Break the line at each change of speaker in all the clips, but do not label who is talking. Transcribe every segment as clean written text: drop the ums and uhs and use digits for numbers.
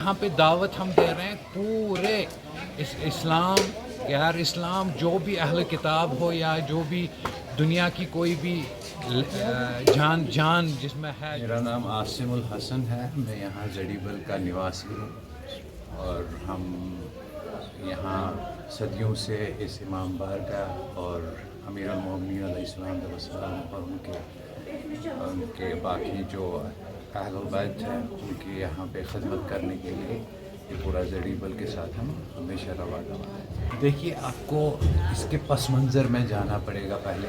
یہاں پہ دعوت ہم دے رہے ہیں پورے اسلام یار اسلام جو بھی اہل کتاب ہو یا جو بھی دنیا کی کوئی بھی جان جس میں ہے.
میرا نام عاصم الحسن ہے. میں یہاں زڑیبل کا نواسی ہوں اور ہم یہاں صدیوں سے اس امام بارگاہ اور امیر المومنین علیہ السلام اور ان کے باقی جو اہل بیت ہیں ان کی یہاں پہ خدمت کرنے کے لیے یہ پورا زڑیبل کے ساتھ ہم ہمیشہ روانہ ہیں. دیکھیے آپ کو اس کے پس منظر میں جانا پڑے گا. پہلے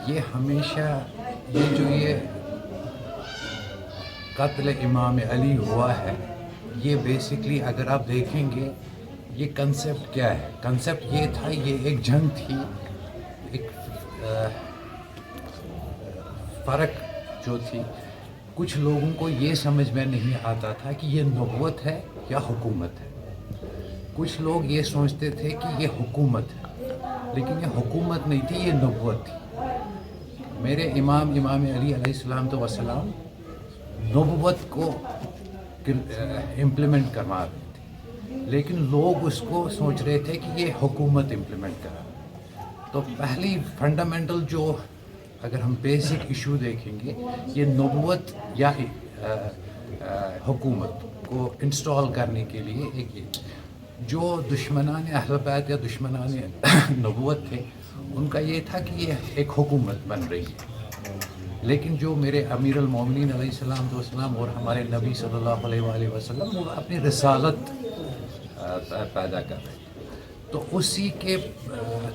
یہ ہمیشہ یہ قتل امام علی ہوا ہے یہ بیسکلی اگر آپ دیکھیں گے یہ کنسیپٹ کیا ہے. کنسیپٹ یہ تھا یہ ایک جنگ تھی. ایک فرق جو تھی کچھ لوگوں کو یہ سمجھ میں نہیں آتا تھا کہ یہ نبوت ہے یا حکومت ہے. کچھ لوگ یہ سوچتے تھے کہ یہ حکومت ہے لیکن یہ حکومت نہیں تھی یہ نبوت تھی. میرے امام علی علیہ السلام نبوت کو امپلیمنٹ کروا رہے تھے لیکن لوگ اس کو سوچ رہے تھے کہ یہ حکومت امپلیمنٹ کرا. تو پہلی فنڈامنٹل جو اگر ہم بیسک ایشو دیکھیں گے یہ نبوت یا حکومت کو انسٹال کرنے کے لیے ایک جو دشمنان اہل بیت یا دشمنان نبوت تھے ان کا یہ تھا کہ یہ ایک حکومت بن رہی ہے. لیکن جو میرے امیر المومنین علیہ السلام اور ہمارے نبی صلی اللہ علیہ وآلہ وسلم وہ اپنی رسالت پیدا کر رہے ہیں. تو اسی کے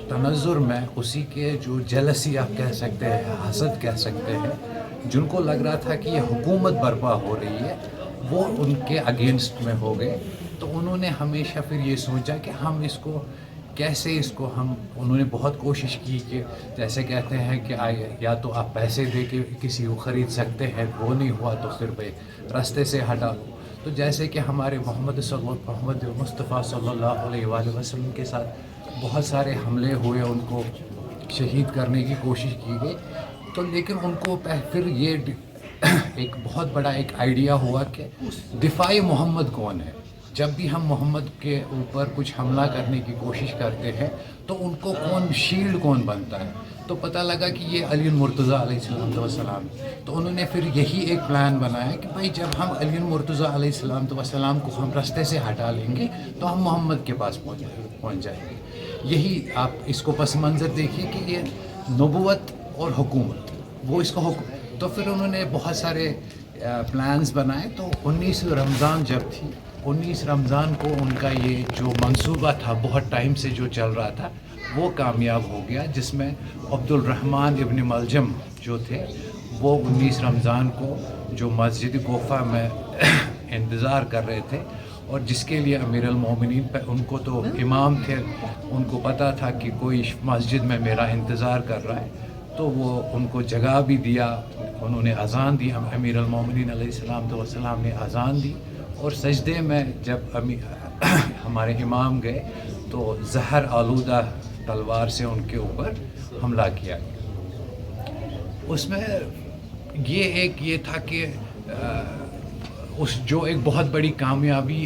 تناظر میں اسی کے جو جیلسی آپ کہہ سکتے ہیں حسد کہہ سکتے ہیں جن کو لگ رہا تھا کہ یہ حکومت برپا ہو رہی ہے وہ ان کے اگینسٹ میں ہو گئے. تو انہوں نے ہمیشہ پھر یہ سوچا کہ ہم اس کو کیسے انہوں نے بہت کوشش کی کہ جیسے کہتے ہیں کہ یا تو آپ پیسے دے کے کسی کو خرید سکتے ہیں وہ نہیں ہوا تو پھر بھائی راستے سے ہٹا لو. تو جیسے کہ ہمارے محمد مصطفیٰ صلی اللہ علیہ وآلہ وسلم کے ساتھ بہت سارے حملے ہوئے ان کو شہید کرنے کی کوشش کی گئی. تو لیکن ان کو پھر یہ ایک بہت بڑا ایک آئیڈیا ہوا کہ دفاع محمد کون ہے. جب بھی ہم محمد کے اوپر کچھ حملہ کرنے کی کوشش کرتے ہیں تو ان کو شیلڈ کون بنتا ہے. تو پتہ لگا کہ یہ علی المرتضیٰ علیہ السلام. تو انہوں نے پھر یہی ایک پلان بنایا کہ بھائی جب ہم علی المرتضیٰ علیہ السلام کو ہم راستے سے ہٹا لیں گے تو ہم محمد کے پاس پہنچ جائیں گے. یہی آپ اس کو پس منظر دیکھیے کہ یہ نبوت اور حکومت وہ اس کو تو پھر انہوں نے بہت سارے پلانز بنائے. تو 19 رمضان جب تھی 19 رمضان کو ان کا یہ جو منصوبہ تھا بہت ٹائم سے جو چل رہا تھا وہ کامیاب ہو گیا جس میں عبد الرحمن ابن ملجم جو تھے وہ 19 رمضان کو جو مسجد کوفہ میں انتظار کر رہے تھے اور جس کے لیے امیر المومنین ان کو تو امام تھے ان کو پتہ تھا کہ کوئی مسجد میں میرا انتظار کر رہا ہے. تو وہ ان کو جگہ بھی دیا. انہوں نے اذان دی. امیر المومنین علیہ السلام نے اذان دی اور سجدے میں جب ہمارے امام گئے تو زہر آلودہ تلوار سے ان کے اوپر حملہ کیا گیا. اس میں یہ تھا کہ جو ایک بہت بڑی کامیابی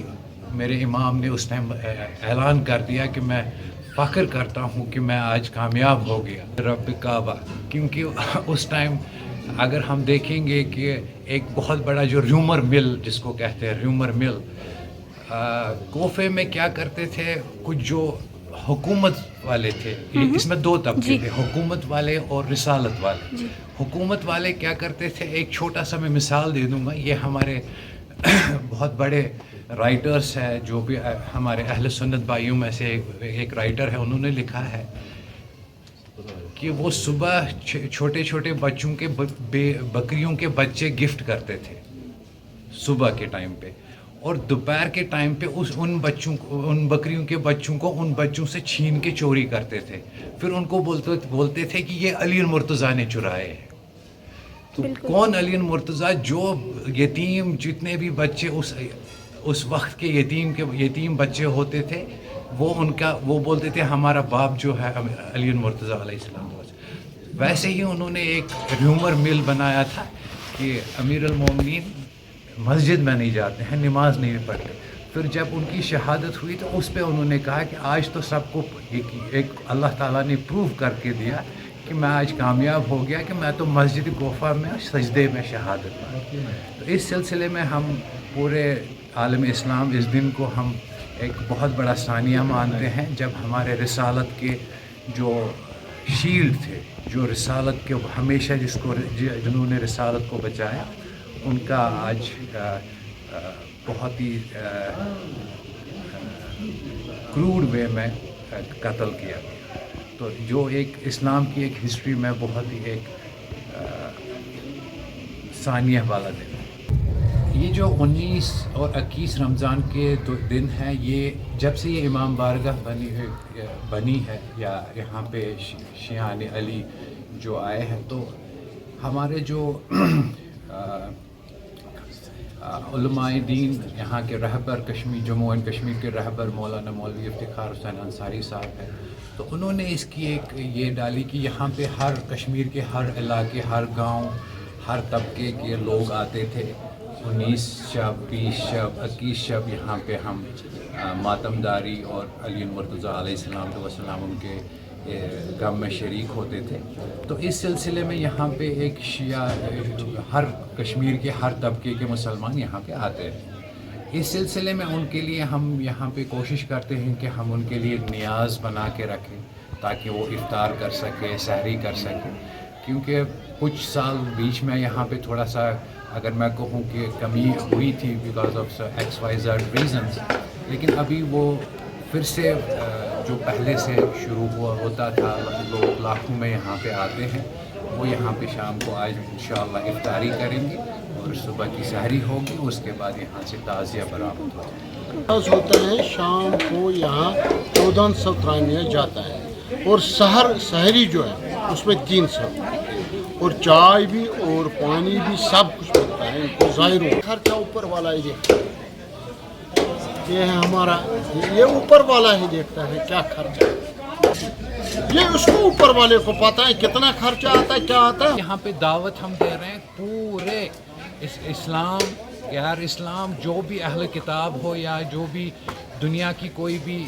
میرے امام نے اس ٹائم اعلان کر دیا کہ میں فخر کرتا ہوں کہ میں آج کامیاب ہو گیا رب کعبہ. کیونکہ اس ٹائم اگر ہم دیکھیں گے کہ ایک بہت بڑا جو ریومر مل جس کو کہتے ہیں ریومر مل کوفے میں کیا کرتے تھے کچھ جو حکومت والے تھے اس میں دو طبقے تھے حکومت والے اور رسالت والے. حکومت والے کیا کرتے تھے ایک چھوٹا سا میں مثال دے دوں گا. یہ ہمارے بہت بڑے رائٹرس ہیں جو بھی ہمارے اہل سنت بھائیوں میں سے ایک رائٹر ہے. انہوں نے لکھا ہے کہ وہ صبح چھوٹے چھوٹے بچوں کے بکریوں کے بچے گفٹ کرتے تھے صبح کے ٹائم پہ اور دوپہر کے ٹائم پہ ان بکریوں کے بچوں کو ان بچوں سے چھین کے چوری کرتے تھے. پھر ان کو بولتے تھے کہ یہ علی المرتضیٰ نے چرائے ہیں. تو کون علی المرتضیٰ جو یتیم جتنے بھی بچے اس وقت کے یتیم بچے ہوتے تھے وہ بولتے تھے ہمارا باپ جو ہے علی المرتضیٰ علیہ السلام. ویسے ہی انہوں نے ایک ریومر مل بنایا تھا کہ امیر المومنین مسجد میں نہیں جاتے ہیں, نماز نہیں پڑھتے. پھر جب ان کی شہادت ہوئی تو اس پہ انہوں نے کہا کہ آج تو سب کو ایک اللہ تعالیٰ نے پروو کر کے دیا کہ میں آج کامیاب ہو گیا کہ میں تو مسجد کوفہ میں سجدے میں شہادت پائی. تو اس سلسلے میں ہم پورے عالم اسلام اس دن کو ہم ایک بہت بڑا ثانیہ مانتے ہیں, جب ہمارے رسالت کے جو شیلڈ تھے, جو رسالت کے ہمیشہ جنہوں نے رسالت کو بچایا, ان کا آج بہت ہی کروڈ وے میں قتل کیا گیا. تو جو ایک اسلام کی ایک ہسٹری میں بہت ہی ایک ثانیہ والا دن ہے. یہ جو 19 اور 21 رمضان کے دن ہیں, یہ جب سے یہ امام بارگاہ بنی ہے یا یہاں پہ شیعان علی جو آئے ہیں, تو ہمارے جو علماء دین یہاں کے رہبر جموں اینڈ کشمیر کے رہبر مولانا مولوی افتخار حسین انصاری صاحب ہیں, تو انہوں نے اس کی ایک یہ ڈالی کہ یہاں پہ ہر کشمیر کے ہر علاقے, ہر گاؤں, ہر طبقے کے لوگ آتے تھے. 19 شب 20 شب 21 شب یہاں پہ ہم ماتم داری اور علی المرتضیٰ علیہ السلام ان کے غم میں شریک ہوتے تھے. تو اس سلسلے میں یہاں پہ ایک شیعہ ہر کشمیر کے ہر طبقے کے مسلمان یہاں پہ آتے ہیں. اس سلسلے میں ان کے لیے ہم یہاں پہ کوشش کرتے ہیں کہ ہم ان کے لیے نیاز بنا کے رکھیں تاکہ وہ افطار کر سکے, سحری کر سکے. کیونکہ کچھ سال بیچ میں یہاں پہ تھوڑا سا اگر میں کہوں کہ کمی ہوئی تھی بیکاز آف XYZ ریزنز, لیکن ابھی وہ پھر سے جو پہلے سے شروع ہوتا تھا, لوگ لاکھوں میں یہاں پہ آتے ہیں, وہ یہاں پہ شام کو آج انشاءاللہ افطاری کریں گے اور صبح کی سحری ہوگی, اس کے بعد یہاں سے تعزیہ برآمد ہوگا.
ہوتا ہے شام کو یہاں 1400 ترانیہ جاتا ہے اور سحری جو ہے اس میں 300 اور چائے بھی اور پانی بھی سب کچھ ملتا ہے. ان کو ظاہر ہو خرچہ اوپر والا ہی دیکھتا ہے, یہ ہے ہمارا, یہ اوپر والا ہی دیکھتا ہے کیا خرچہ, یہ اس کو اوپر والے کو پتہ ہے کتنا خرچہ آتا ہے کیا آتا ہے.
یہاں پہ دعوت ہم دے رہے ہیں پورے اسلام غیر اسلام جو بھی اہل کتاب ہو یا جو بھی دنیا کی کوئی بھی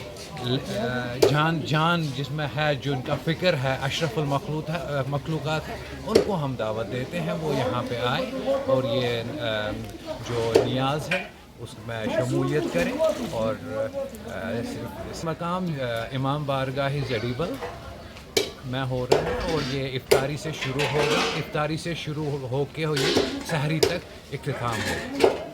جان جس میں ہے, جو ان کا فکر ہے اشرف مخلوقات, ان کو ہم دعوت دیتے ہیں وہ یہاں پہ آئے اور یہ جو نیاز ہے اس میں شمولیت کریں. اور اس مقام امام بارگاہ زڈیبل میں ہو رہا ہے اور یہ افطاری سے شروع ہوگا, افطاری سے شروع ہو کے یہ سحری تک اختتام ہوگا.